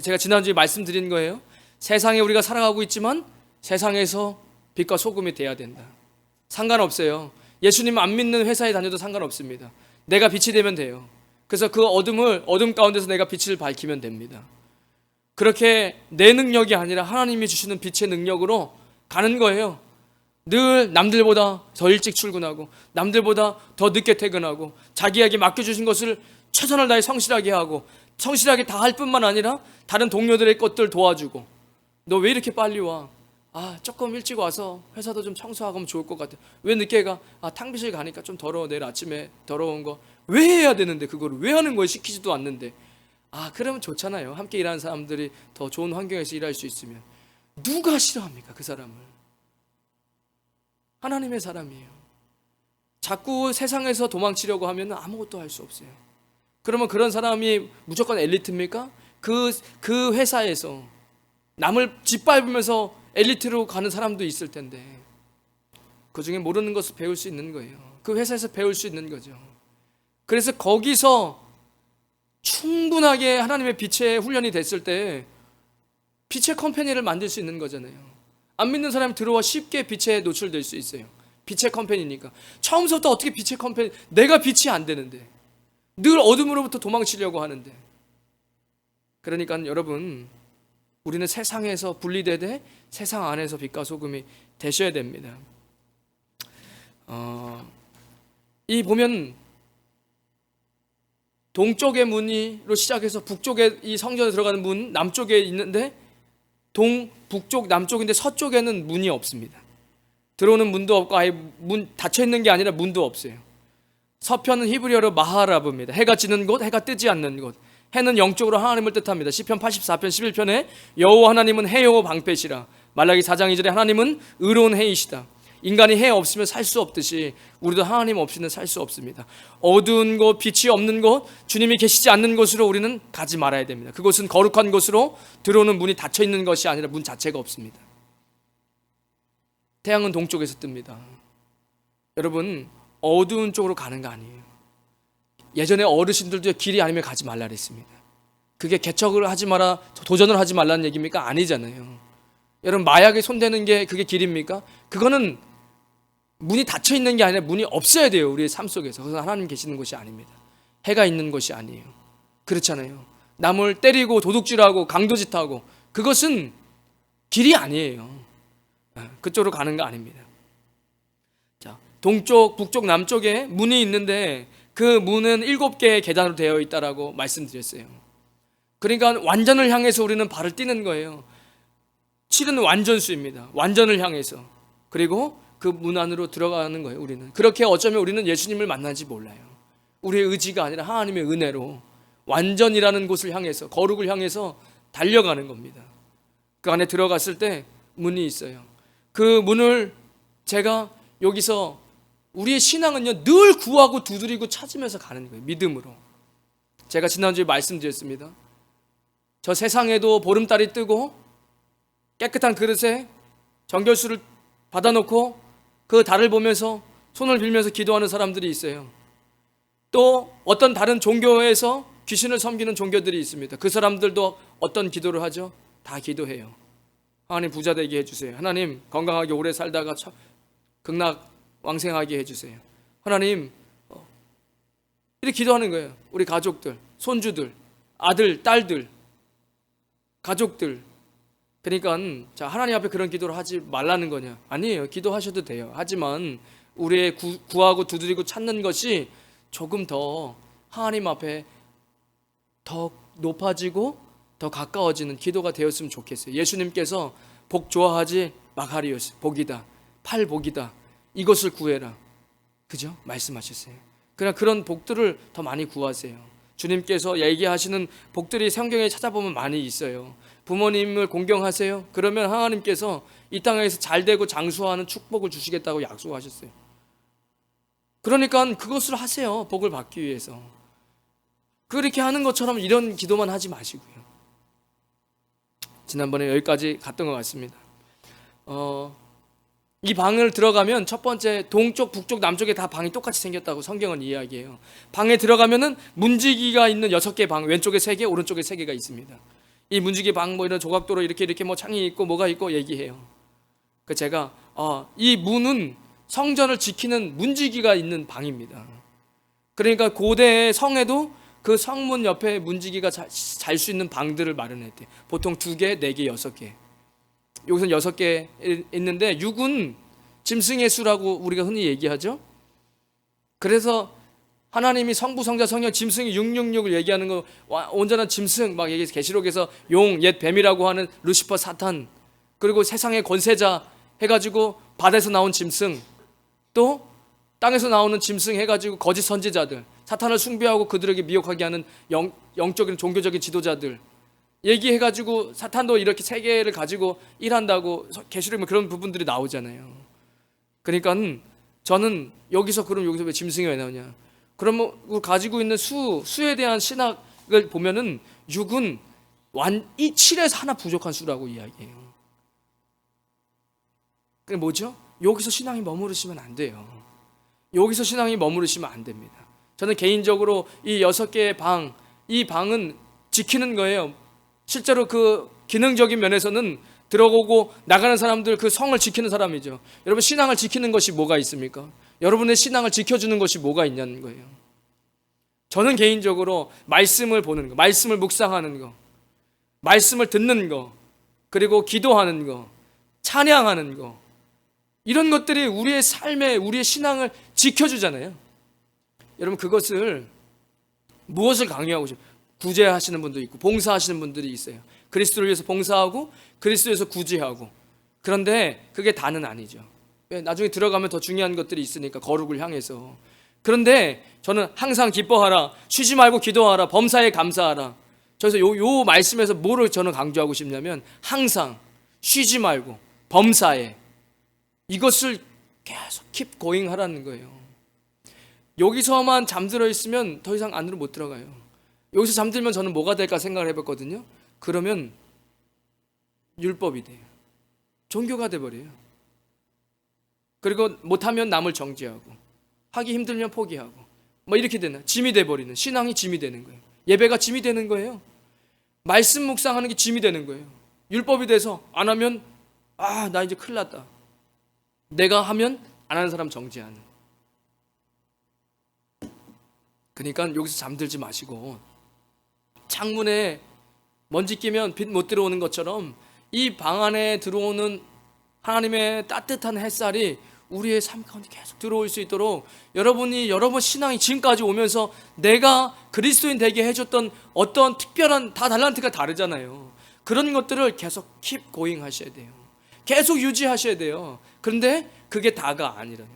제가 지난주에 말씀드린 거예요. 세상에 우리가 살아가고 있지만 세상에서 빛과 소금이 돼야 된다. 상관없어요. 예수님 안 믿는 회사에 다녀도 상관없습니다. 내가 빛이 되면 돼요. 그래서 그 어둠 가운데서 내가 빛을 밝히면 됩니다. 그렇게 내 능력이 아니라 하나님이 주시는 빛의 능력으로 가는 거예요. 늘 남들보다 더 일찍 출근하고 남들보다 더 늦게 퇴근하고 자기에게 맡겨주신 것을 최선을 다해 성실하게 하고 성실하게 다 할 뿐만 아니라 다른 동료들의 것들 도와주고. 너 왜 이렇게 빨리 와? 조금 일찍 와서 회사도 좀 청소하고 하면 좋을 것 같아. 왜 늦게 가? 탕비실 가니까 좀 더러워. 내일 아침에 더러운 거 왜 해야 되는데, 그거를 왜 하는 거예요? 시키지도 않는데. 그러면 좋잖아요. 함께 일하는 사람들이 더 좋은 환경에서 일할 수 있으면. 누가 싫어합니까? 그 사람을. 하나님의 사람이에요. 자꾸 세상에서 도망치려고 하면 아무것도 할 수 없어요. 그러면 그런 사람이 무조건 엘리트입니까? 그 회사에서 남을 짓밟으면서 엘리트로 가는 사람도 있을 텐데 그 중에 모르는 것을 배울 수 있는 거예요. 그 회사에서 배울 수 있는 거죠. 그래서 거기서 충분하게 하나님의 빛의 훈련이 됐을 때 빛의 컴퍼니를 만들 수 있는 거잖아요. 안 믿는 사람이 들어와 쉽게 빛에 노출될 수 있어요. 빛의 컴퍼니니까. 처음부터 어떻게 빛의 컴퍼니, 내가 빛이 안 되는데 늘 어둠으로부터 도망치려고 하는데. 그러니까 여러분, 우리는 세상에서 분리되되 세상 안에서 빛과 소금이 되셔야 됩니다. 이 보면 동쪽의 문으로 시작해서 북쪽에 이 성전에 들어가는 문 남쪽에 있는데 북쪽, 남쪽인데 서쪽에는 문이 없습니다. 들어오는 문도 없고 아예 문 닫혀 있는 게 아니라 문도 없어요. 서편은 히브리어로 마하라브입니다. 해가 지는 곳, 해가 뜨지 않는 곳. 해는 영적으로 하나님을 뜻합니다. 시편 84편 11편에 여호와 하나님은 해요 방패시라. 말라기 4장 2절에 하나님은 의로운 해이시다. 인간이 해 없으면 살 수 없듯이 우리도 하나님 없이는 살 수 없습니다. 어두운 곳, 빛이 없는 곳, 주님이 계시지 않는 곳으로 우리는 가지 말아야 됩니다. 그곳은 거룩한 곳으로 들어오는 문이 닫혀 있는 것이 아니라 문 자체가 없습니다. 태양은 동쪽에서 뜹니다. 여러분, 어두운 쪽으로 가는 거 아니에요. 예전에 어르신들도 길이 아니면 가지 말라 그랬습니다. 그게 개척을 하지 마라, 도전을 하지 말라는 얘기입니까? 아니잖아요. 여러분, 마약에 손대는 게 그게 길입니까? 그거는 문이 닫혀 있는 게 아니라 문이 없어야 돼요. 우리의 삶 속에서. 그래서 하나님 계시는 곳이 아닙니다. 해가 있는 곳이 아니에요. 그렇잖아요. 남을 때리고 도둑질하고 강도짓하고 그것은 길이 아니에요. 그쪽으로 가는 거 아닙니다. 자, 동쪽, 북쪽, 남쪽에 문이 있는데 그 문은 7개의 계단으로 되어 있다라고 말씀드렸어요. 그러니까 완전을 향해서 우리는 발을 띄는 거예요. 7은 완전수입니다. 완전을 향해서. 그리고 그 문 안으로 들어가는 거예요. 우리는 그렇게 어쩌면 우리는 예수님을 만나지 몰라요. 우리의 의지가 아니라 하나님의 은혜로 완전이라는 곳을 향해서, 거룩을 향해서 달려가는 겁니다. 그 안에 들어갔을 때 문이 있어요. 그 문을 제가 여기서, 우리의 신앙은요 늘 구하고 두드리고 찾으면서 가는 거예요. 믿음으로. 제가 지난주에 말씀드렸습니다. 저 세상에도 보름달이 뜨고 깨끗한 그릇에 정결수를 받아놓고 그 달을 보면서 손을 빌면서 기도하는 사람들이 있어요. 또 어떤 다른 종교에서 귀신을 섬기는 종교들이 있습니다. 그 사람들도 어떤 기도를 하죠? 다 기도해요. 하나님 부자 되게 해주세요. 하나님 건강하게 오래 살다가 극락 왕생하게 해주세요. 하나님, 이렇게 기도하는 거예요. 우리 가족들, 손주들, 아들, 딸들, 가족들. 그러니까 자, 하나님 앞에 그런 기도를 하지 말라는 거냐? 아니에요. 기도하셔도 돼요. 하지만 우리의 구하고 두드리고 찾는 것이 조금 더 하나님 앞에 더 높아지고 더 가까워지는 기도가 되었으면 좋겠어요. 예수님께서 복 좋아하지 마가리오스, 복이다, 팔복이다, 이것을 구해라, 그죠? 말씀하셨어요. 그냥 그런 복들을 더 많이 구하세요. 주님께서 얘기하시는 복들이 성경에 찾아보면 많이 있어요. 부모님을 공경하세요. 그러면 하나님께서 이 땅에서 잘되고 장수하는 축복을 주시겠다고 약속하셨어요. 그러니까 그것을 하세요. 복을 받기 위해서. 그렇게 하는 것처럼 이런 기도만 하지 마시고요. 지난번에 여기까지 갔던 것 같습니다. 이 방을 들어가면 첫 번째 동쪽, 북쪽, 남쪽에 다 방이 똑같이 생겼다고 성경은 이야기해요. 방에 들어가면은 문지기가 있는 6개 방, 왼쪽에 3개, 오른쪽에 3개가 있습니다. 이 문지기 방 뭐 이런 조각도로 이렇게 뭐 창이 있고 뭐가 있고 얘기해요. 그 제가 이 문은 성전을 지키는 문지기가 있는 방입니다. 그러니까 고대의 성에도 그 성문 옆에 문지기가 잘 수 있는 방들을 마련했대요. 보통 2개, 4개, 6개. 여기서는 6개 있는데 6은 짐승의 수라고 우리가 흔히 얘기하죠. 그래서 하나님이 성부, 성자, 성령, 짐승이 666을 얘기하는 거, 온전한 짐승 막 얘기해서 계시록에서 용, 옛 뱀이라고 하는 루시퍼, 사탄, 그리고 세상의 권세자 해가지고 바다에서 나온 짐승, 또 땅에서 나오는 짐승 해가지고 거짓 선지자들, 사탄을 숭배하고 그들에게 미혹하게 하는 영적인 종교적인 지도자들 얘기해가지고 사탄도 이렇게 3개를 가지고 일한다고 계시록에 그런 부분들이 나오잖아요. 그러니까 저는 여기서 왜 짐승이 왜 나오냐? 그러면 가지고 있는 수에 대한 신학을 보면은 6은 이 7에서 하나 부족한 수라고 이야기해요. 그게 뭐죠? 여기서 신앙이 머무르시면 안 돼요. 여기서 신앙이 머무르시면 안 됩니다. 저는 개인적으로 이 6개의 방, 이 방은 지키는 거예요. 실제로 그 기능적인 면에서는 들어오고 나가는 사람들, 그 성을 지키는 사람이죠. 여러분, 신앙을 지키는 것이 뭐가 있습니까? 여러분의 신앙을 지켜주는 것이 뭐가 있냐는 거예요. 저는 개인적으로 말씀을 보는 거, 말씀을 묵상하는 거, 말씀을 듣는 거, 그리고 기도하는 거, 찬양하는 거, 이런 것들이 우리의 삶에, 우리의 신앙을 지켜주잖아요. 여러분, 그것을 무엇을 강요하고 싶어요? 구제하시는 분도 있고 봉사하시는 분들이 있어요. 그리스도를 위해서 봉사하고 그리스도를 위해서 구제하고. 그런데 그게 다는 아니죠. 나중에 들어가면 더 중요한 것들이 있으니까, 거룩을 향해서. 그런데 저는 항상 기뻐하라, 쉬지 말고 기도하라, 범사에 감사하라. 그래서 요 말씀에서 뭐를 저는 강조하고 싶냐면, 항상 쉬지 말고 범사에, 이것을 계속 keep going 하라는 거예요. 여기서만 잠들어 있으면 더 이상 안으로 못 들어가요. 여기서 잠들면 저는 뭐가 될까 생각을 해봤거든요. 그러면 율법이 돼요. 종교가 돼버려요. 그리고 못하면 남을 정죄하고, 하기 힘들면 포기하고, 뭐 이렇게 되는, 짐이 돼버리는, 신앙이 짐이 되는 거예요. 예배가 짐이 되는 거예요. 말씀 묵상하는 게 짐이 되는 거예요. 율법이 돼서 안 하면 나 이제 큰일 났다. 내가 하면 안 하는 사람 정죄하는. 그러니까 여기서 잠들지 마시고 창문에 먼지 끼면 빛 못 들어오는 것처럼 이 방 안에 들어오는 하나님의 따뜻한 햇살이 우리의 삶 가운데 계속 들어올 수 있도록 여러분 신앙이 지금까지 오면서 내가 그리스도인 되게 해줬던 어떤 특별한, 다 달란트가 다르잖아요. 그런 것들을 계속 keep going 하셔야 돼요. 계속 유지하셔야 돼요. 그런데 그게 다가 아니라는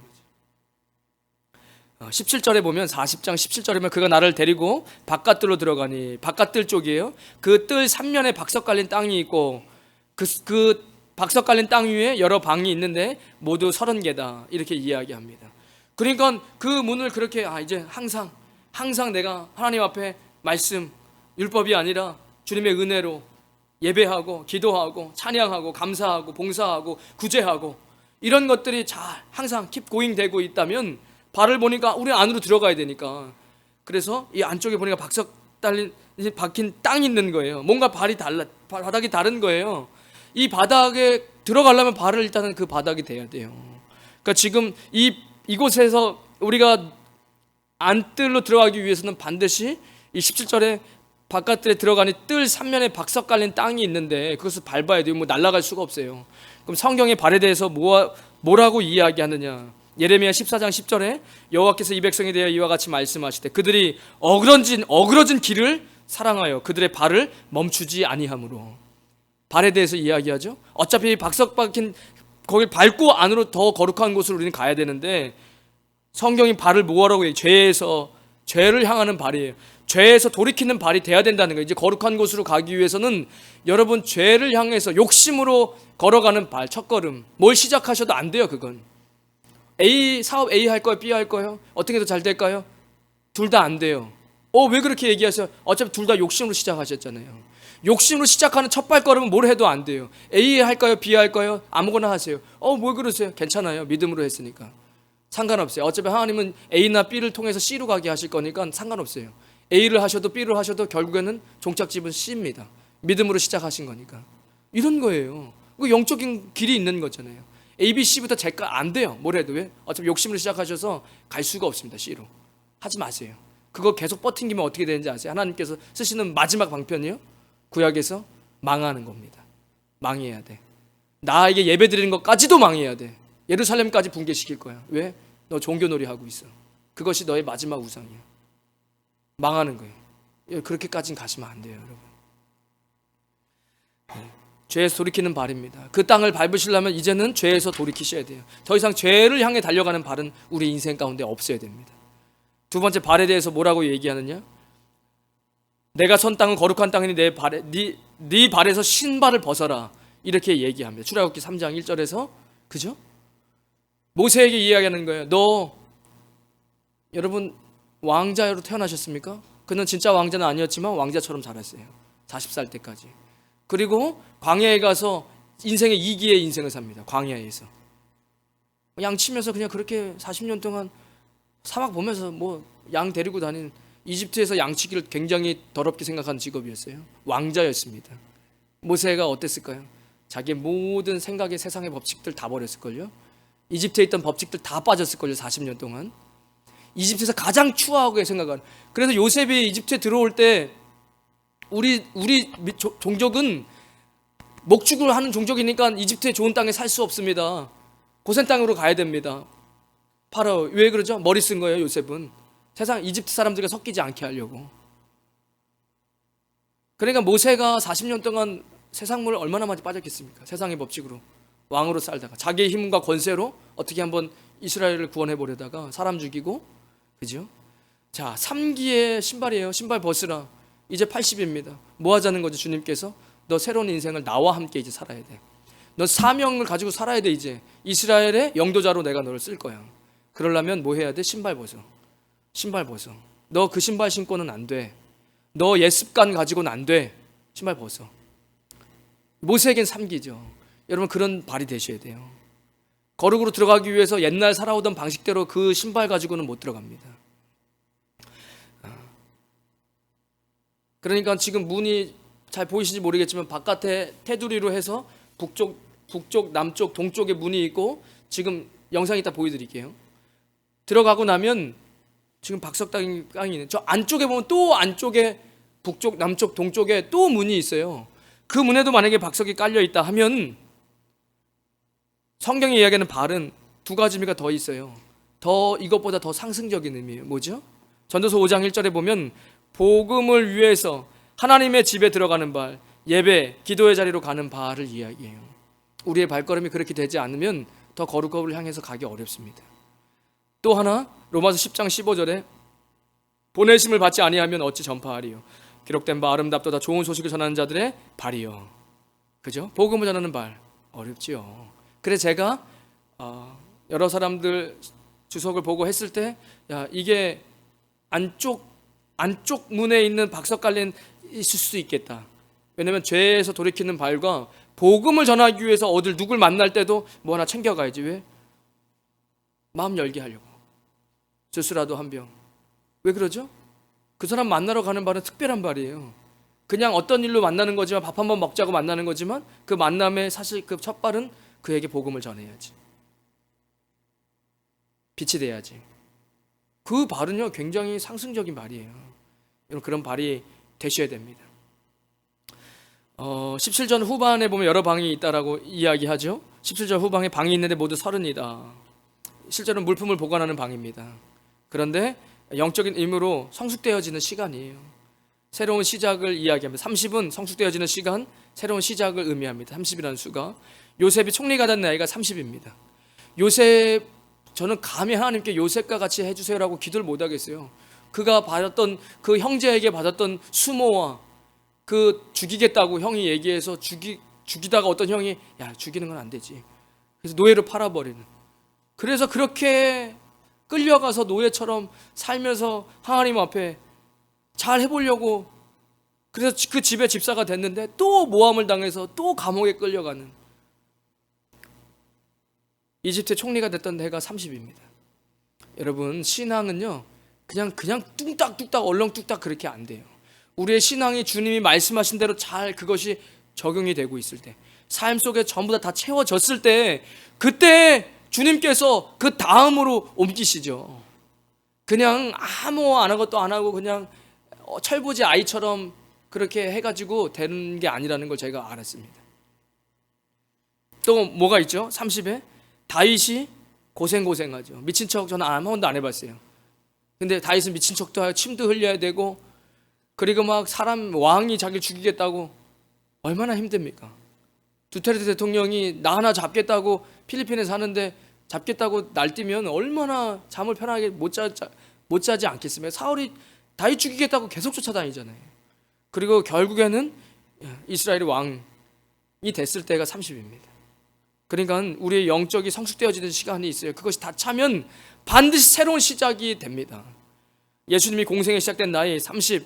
거죠. 17절에 보면 40장 17절에 보면 그가 나를 데리고 바깥들로 들어가니, 바깥들 쪽이에요. 그 뜰 3면에 박석 깔린 땅이 있고 그 박석 깔린 땅 위에 여러 방이 있는데 모두 30개다 이렇게 이야기합니다. 그러니까 그 문을 그렇게 이제 항상 내가 하나님 앞에 말씀, 율법이 아니라 주님의 은혜로 예배하고 기도하고 찬양하고 감사하고 봉사하고 구제하고 이런 것들이 잘 항상 keep going 되고 있다면, 발을 보니까 우리 안으로 들어가야 되니까, 그래서 이 안쪽에 보니까 박석 박힌 땅이 있는 거예요. 뭔가 바닥이 다른 거예요. 이 바닥에 들어가려면 발을 일단은 그 바닥이 돼야 돼요. 그러니까 지금 이곳에서 우리가 안뜰로 들어가기 위해서는 반드시 이 17절에 바깥들에 들어가니 뜰 3면에 박석 깔린 땅이 있는데 그것을 밟아야 돼요. 뭐 날아갈 수가 없어요. 그럼 성경의 발에 대해서 뭐라고 이야기하느냐? 예레미야 14장 10절에 여호와께서 이 백성에 대하여 이와 같이 말씀하시되 그들이 어그러진 길을 사랑하여 그들의 발을 멈추지 아니하므로. 발에 대해서 이야기하죠. 어차피 박석 박힌 거길 밟고 안으로 더 거룩한 곳으로 우리는 가야 되는데, 성경이 발을 뭐라고 해요? 죄를 향하는 발이에요. 죄에서 돌이키는 발이 돼야 된다는 거예요. 이제 거룩한 곳으로 가기 위해서는 여러분 죄를 향해서 욕심으로 걸어가는 발, 첫걸음, 뭘 시작하셔도 안 돼요. 그건 사업 A 할 거예요? B 할 거예요? 어떻게 더 잘 될까요? 둘 다 안 돼요. 왜 그렇게 얘기하세요? 어차피 둘 다 욕심으로 시작하셨잖아요. 욕심으로 시작하는 첫 발걸음은 뭘 해도 안 돼요. A 할까요? B 할까요? 아무거나 하세요. 뭘 그러세요? 괜찮아요. 믿음으로 했으니까 상관없어요. 어차피 하나님은 A나 B를 통해서 C로 가게 하실 거니까 상관없어요. A를 하셔도 B를 하셔도 결국에는 종착집은 C입니다. 믿음으로 시작하신 거니까. 이런 거예요. 영적인 길이 있는 거잖아요. A, B, C부터 Z가 안 돼요. 뭘 해도. 왜? 어차피 욕심으로 시작하셔서 갈 수가 없습니다. C로. 하지 마세요. 그거 계속 버팅기면 어떻게 되는지 아세요? 하나님께서 쓰시는 마지막 방편이요, 구약에서 망하는 겁니다. 망해야 돼. 나에게 예배 드리는 것까지도 망해야 돼. 예루살렘까지 붕괴시킬 거야. 왜? 너 종교놀이 하고 있어. 그것이 너의 마지막 우상이야. 망하는 거예요. 그렇게까지는 가시면 안 돼요, 여러분. 죄에서 돌이키는 발입니다. 그 땅을 밟으시려면 이제는 죄에서 돌이키셔야 돼요. 더 이상 죄를 향해 달려가는 발은 우리 인생 가운데 없어야 됩니다. 두 번째, 발에 대해서 뭐라고 얘기하느냐? 내가 선 땅은 거룩한 땅이니 네 발에서 신발을 벗어라 이렇게 얘기합니다. 출애굽기 3장 1절에서. 그죠? 모세에게 이야기하는 거예요. 너 여러분 왕자로 태어나셨습니까? 그는 진짜 왕자는 아니었지만 왕자처럼 자랐어요. 40살 때까지. 그리고 광야에 가서 인생의 2기의 인생을 삽니다. 광야에서 양치면서 그냥 그렇게 40년 동안 사막 보면서 양 데리고 다닌, 이집트에서 양치기를 굉장히 더럽게 생각하는 직업이었어요. 왕자였습니다. 모세가 어땠을까요? 자기의 모든 생각의 세상의 법칙들 다 버렸을걸요. 이집트에 있던 법칙들 다 빠졌을걸요. 40년 동안 이집트에서 가장 추하게 생각하는. 그래서 요셉이 이집트에 들어올 때 우리 종족은 목축을 하는 종족이니까 이집트의 좋은 땅에 살 수 없습니다. 고센 땅으로 가야 됩니다. 파라오. 왜 그러죠? 머리 쓴 거예요. 요셉은 세상 이집트 사람들과 섞이지 않게 하려고. 그러니까 모세가 40년 동안 세상물을 얼마나 많이 빠졌겠습니까? 세상의 법칙으로 왕으로 살다가 자기의 힘과 권세로 어떻게 한번 이스라엘을 구원해 보려다가 사람 죽이고. 그죠? 자, 3기의 신발이에요. 신발 벗으라. 이제 80입니다. 뭐 하자는 거죠? 주님께서 너 새로운 인생을 나와 함께 이제 살아야 돼. 너 사명을 가지고 살아야 돼. 이제 이스라엘의 영도자로 내가 너를 쓸 거야. 그러려면 뭐 해야 돼? 신발 벗어. 신발 벗어. 너 그 신발 신고는 안 돼. 너 옛 습관 가지고는 안 돼. 신발 벗어. 모세에겐 3기죠. 여러분 그런 발이 되셔야 돼요. 거룩으로 들어가기 위해서 옛날 살아오던 방식대로 그 신발 가지고는 못 들어갑니다. 그러니까 지금 문이 잘 보이시는지 모르겠지만 바깥에 테두리로 해서 북쪽, 남쪽, 동쪽에 문이 있고, 지금 영상 이따 보여드릴게요. 들어가고 나면 지금 박석 땅이 있는 저 안쪽에 보면 또 안쪽에 북쪽, 남쪽, 동쪽에 또 문이 있어요. 그 문에도 만약에 박석이 깔려 있다 하면 성경이 이야기하는 발은 두 가지 의미가 더 있어요. 더 이것보다 더 상승적인 의미예요. 뭐죠? 전도서 5장 1절에 보면 복음을 위해서 하나님의 집에 들어가는 발, 예배, 기도의 자리로 가는 발을 이야기해요. 우리의 발걸음이 그렇게 되지 않으면 더 거룩한 것을 향해서 가기 어렵습니다. 또 하나 로마서 10장 15절에 보내심을 받지 아니하면 어찌 전파하리요. 기록된 바 아름답도다 좋은 소식을 전하는 자들의 발이요. 그죠? 복음을 전하는 발 어렵지요. 그래서 제가 여러 사람들 주석을 보고 했을 때 이게 안쪽 문에 있는 박석 깔린 있을 수 있겠다. 왜냐하면 죄에서 돌이키는 발과 복음을 전하기 위해서 어딜 누굴 만날 때도 뭐 하나 챙겨가야지. 왜? 마음 열게 하려고. 주스라도 한 병. 왜 그러죠? 그 사람 만나러 가는 발은 특별한 발이에요. 그냥 어떤 일로 만나는 거지만 밥 한번 먹자고 만나는 거지만 그 만남의 사실 그 첫 발은 그에게 복음을 전해야지. 빛이 돼야지. 그 발은요 굉장히 상승적인 발이에요. 여러분 그런 발이 되셔야 됩니다. 17절 후반에 보면 여러 방이 있다라고 이야기하죠. 17절 후방에 방이 있는데 모두 30이다. 실제로는 물품을 보관하는 방입니다. 그런데 영적인 의미로 성숙되어지는 시간이에요. 새로운 시작을 이야기합니다. 30은 성숙되어지는 시간, 새로운 시작을 의미합니다. 30이라는 수가. 요셉이 총리가 된 나이가 30입니다. 요셉, 저는 감히 하나님께 요셉과 같이 해주세요라고 기도를 못 하겠어요. 그가 받았던 그 형제에게 받았던 수모와 그 죽이겠다고 형이 얘기해서 죽이다가 어떤 형이 야 죽이는 건 안 되지. 그래서 노예로 팔아버리는. 그래서 그렇게 끌려가서 노예처럼 살면서 하나님 앞에 잘 해보려고 그래서 그 집에 집사가 됐는데 또 모함을 당해서 또 감옥에 끌려가는 이집트 총리가 됐던 해가 30입니다. 여러분 신앙은요 그냥 뚱딱뚱딱 얼렁뚱딱 그렇게 안 돼요. 우리의 신앙이 주님이 말씀하신 대로 잘 그것이 적용이 되고 있을 때, 삶 속에 전부 다 채워졌을 때, 그때 주님께서 그 다음으로 옮기시죠. 그냥 아무 안 하고 또 안 하고 그냥 철부지 아이처럼 그렇게 해가지고 되는 게 아니라는 걸 제가 알았습니다. 또 뭐가 있죠? 30에 다윗이 고생하죠. 미친 척 저는 한 번도 안 해봤어요. 근데 다윗은 미친 척도 하고 침도 흘려야 되고 그리고 막 사람 왕이 자기를 죽이겠다고 얼마나 힘듭니까? 두테르테 대통령이 나 하나 잡겠다고 필리핀에 사는데 잡겠다고 날뛰면 얼마나 잠을 편하게 못 자지 않겠습니까? 사울이 다윗 죽이겠다고 계속 쫓아다니잖아요. 그리고 결국에는 이스라엘의 왕이 됐을 때가 30입니다. 그러니까 우리의 영적이 성숙되어지는 시간이 있어요. 그것이 다 차면 반드시 새로운 시작이 됩니다. 예수님이 공생이 시작된 나이 30,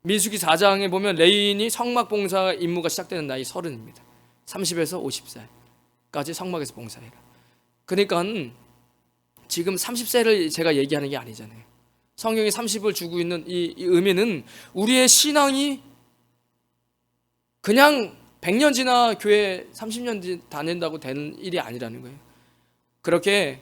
민수기 4장에 보면 레위인이 성막 봉사 임무가 시작되는 나이 30입니다. 30에서 50살까지 성막에서 봉사해라. 그러니까 지금 30세를 제가 얘기하는 게 아니잖아요. 성경이 30을 주고 있는 이 의미는 우리의 신앙이 그냥 100년 지나 교회 30년 다닌다고 되는 일이 아니라는 거예요. 그렇게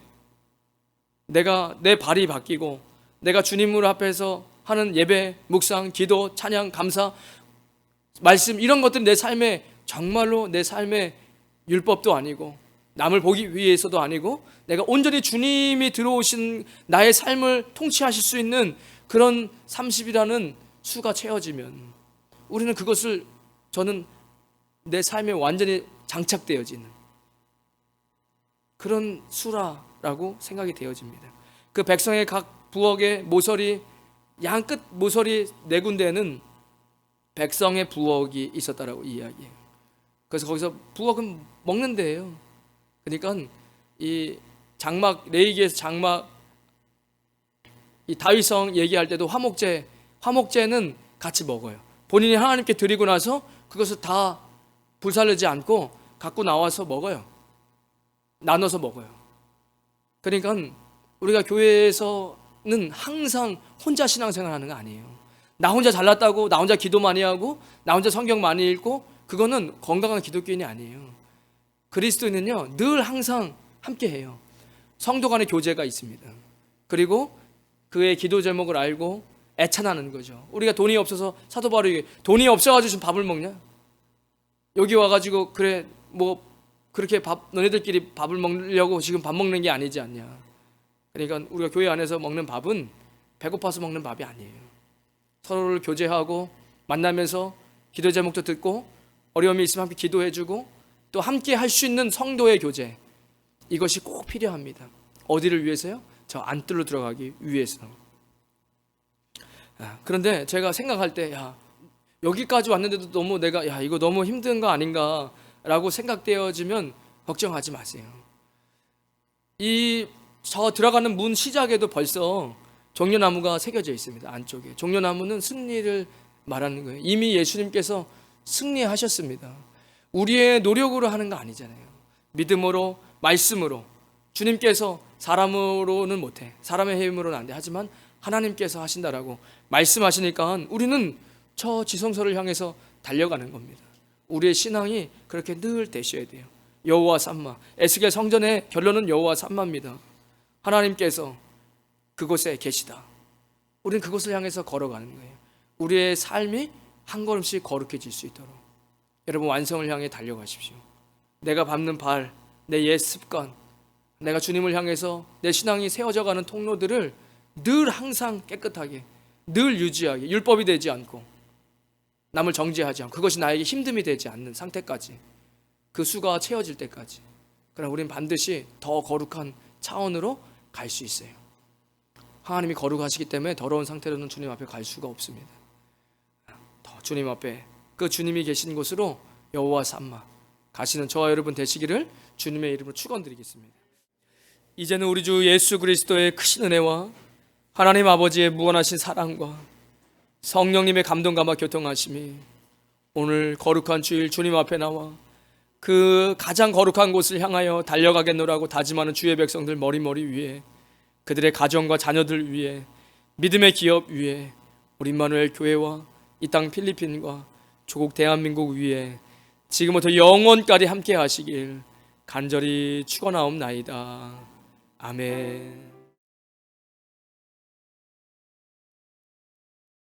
내가 내 발이 바뀌고 내가 주님을 앞에서 하는 예배, 묵상, 기도, 찬양, 감사, 말씀 이런 것들은 내 삶에 정말로 내 삶의 율법도 아니고 남을 보기 위해서도 아니고 내가 온전히 주님이 들어오신 나의 삶을 통치하실 수 있는 그런 30이라는 수가 채워지면 우리는 그것을 저는 내 삶에 완전히 장착되어지는 그런 수라라고 생각이 되어집니다. 그 백성의 각 부엌의 모서리 양끝 모서리 네 군데는 백성의 부엌이 있었다라고 이야기해요. 그래서 거기서 부엌은 먹는 데예요. 그러니까 이 장막 레위기에서 장막 이 다윗성 얘기할 때도 화목제는 같이 먹어요. 본인이 하나님께 드리고 나서 그것을 다 불살르지 않고 갖고 나와서 먹어요. 나눠서 먹어요. 그러니까 우리가 교회에서는 항상 혼자 신앙생활하는 거 아니에요. 나 혼자 잘났다고 나 혼자 기도 많이 하고 나 혼자 성경 많이 읽고 그거는 건강한 기독교인이 아니에요. 그리스도인은요 늘 항상 함께해요. 성도 간의 교제가 있습니다. 그리고 그의 기도 제목을 알고 애찬하는 거죠. 우리가 돈이 없어서 사도 바울이 돈이 없어가지고 지금 밥을 먹냐? 여기 와가지고 그래 뭐 그렇게 너네들끼리 밥을 먹으려고 지금 밥 먹는 게 아니지 않냐? 그러니까 우리가 교회 안에서 먹는 밥은 배고파서 먹는 밥이 아니에요. 서로를 교제하고 만나면서 기도 제목도 듣고 어려움이 있으면 함께 기도해주고 또 함께 할 수 있는 성도의 교제, 이것이 꼭 필요합니다. 어디를 위해서요? 저 안뜰로 들어가기 위해서. 그런데 제가 생각할 때 여기까지 왔는데도 너무 내가 이거 너무 힘든 거 아닌가 라고 생각되어지면 걱정하지 마세요. 저 들어가는 문 시작에도 벌써 종려나무가 새겨져 있습니다. 안쪽에 종려나무는 승리를 말하는 거예요. 이미 예수님께서 승리하셨습니다. 우리의 노력으로 하는 거 아니잖아요. 믿음으로, 말씀으로. 주님께서 사람으로는 못해, 사람의 힘으로는 안 돼. 하지만 하나님께서 하신다라고 말씀하시니까 우리는 저 지성소를 향해서 달려가는 겁니다. 우리의 신앙이 그렇게 늘 되셔야 돼요. 여호와 삼마, 에스겔 성전의 결론은 여호와 삼마입니다. 하나님께서 그곳에 계시다. 우리는 그곳을 향해서 걸어가는 거예요. 우리의 삶이 한 걸음씩 거룩해질 수 있도록 여러분 완성을 향해 달려가십시오. 내가 밟는 발, 내 옛 습관, 내가 주님을 향해서 내 신앙이 세워져가는 통로들을 늘 항상 깨끗하게, 늘 유지하게, 율법이 되지 않고 남을 정죄하지 않고 그것이 나에게 힘듦이 되지 않는 상태까지, 그 수가 채워질 때까지. 그러나 우리는 반드시 더 거룩한 차원으로 갈 수 있어요. 하나님이 거룩하시기 때문에 더러운 상태로는 주님 앞에 갈 수가 없습니다. 더 주님 앞에, 그 주님이 계신 곳으로 여호와 삼마 가시는 저와 여러분 되시기를 주님의 이름으로 축원드리겠습니다. 이제는 우리 주 예수 그리스도의 크신 은혜와 하나님 아버지의 무한하신 사랑과 성령님의 감동감화 교통하심이 오늘 거룩한 주일 주님 앞에 나와 그 가장 거룩한 곳을 향하여 달려가겠노라고 다짐하는 주의 백성들 머리머리 위에, 그들의 가정과 자녀들 위에, 믿음의 기업 위에, 우리 임마누엘 교회와 이 땅 필리핀과 조국 대한민국 위에 지금부터 영원까지 함께 하시길 간절히 축원하옵나이다. 아멘.